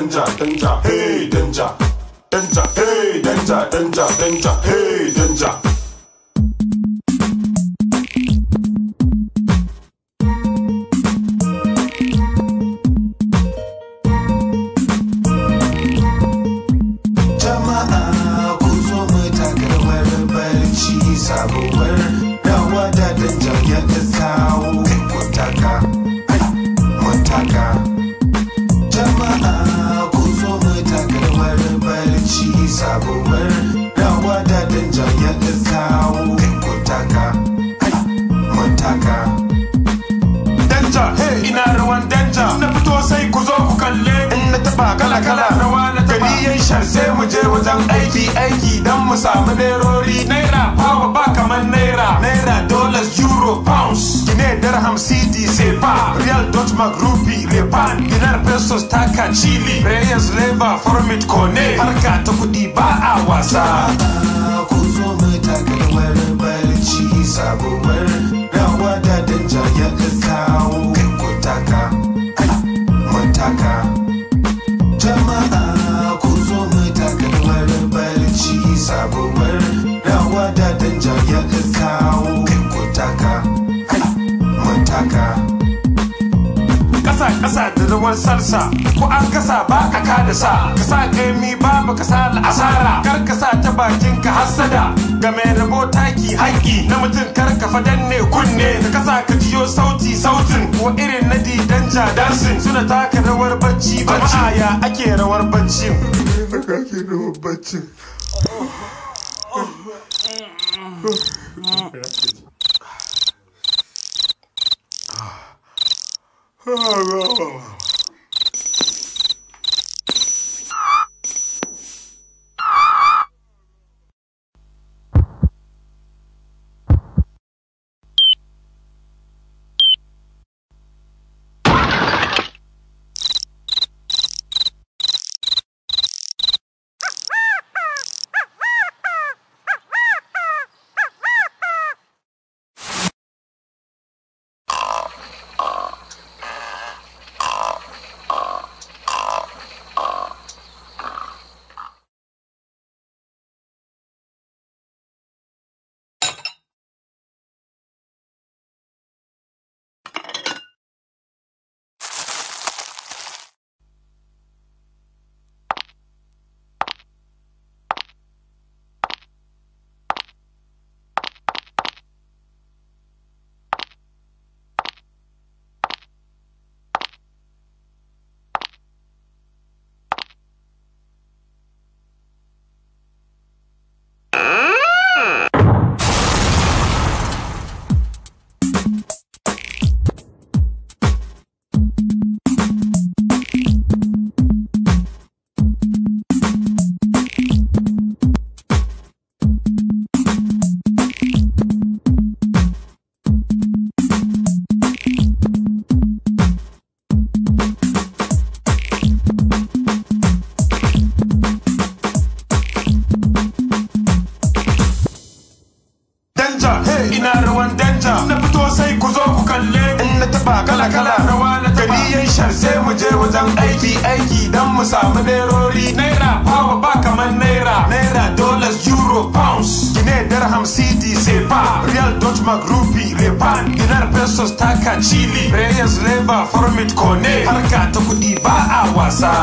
Danja, Danja, hey Danja, Danja, hey Danja, Danja, Danja, hey Danja. Jama'a ku zo mu taka rawar Bacci sabuwar rawa da Danja ya kawo ku taka, mu taka. Jama'a ku zo mu taka rawar Bacci sabuwar rawa da Danja ya kawo ku taka, mu taka. Danja, hey ina rawan Danja, na fito sai ku zo ku kalle. In na taba kala kala rawa na taba. Gari yayi shar sai mu je wajen aiki dan mu samu nerori. Naira power ba kaman naira dollars euro pounds. Gine dirham cedi sefa, real dot mark rupee lepan, dinar pesos taka chili, reyes leva formit kone. Harka ta kudi ba a wasa. Jama'a ku zo mu taka rawar Bacci sabuwar rawa da Danja ya kawo ku taka, mu taka. Jama'a ku zo mu taka rawar Bacci sabuwar rawa da Danja ya kawo ku taka, mu taka. Kasa da rawar salsa, ko an kasa ba ka da sa. Kasa kaimi babu kasa asara, kar kasa ta bakin ka hasada. Ga mai rabo taki haƙi na mutum kar ka fadan ne kunne. Ka kasa ka jiyo sautin ko irin na Danja dancing. Suna taka rawar Bacci. Jama'a ya ake rawar Bacci? Ake rawar Bacci. Ina rawan Danja, na fito sai ku zo ku kalle. In na taba kala rawa na taba. Gari yayi shar sai mu je wajen aiki dan mu samu nerori. Naira power ba kaman naira dollars euro pounds. Gine dirham cedi sefa, real dot mark rupee lepan, dinar pesos taka chili, reyes leva formit kone. Harka ta kudi ba a wasa.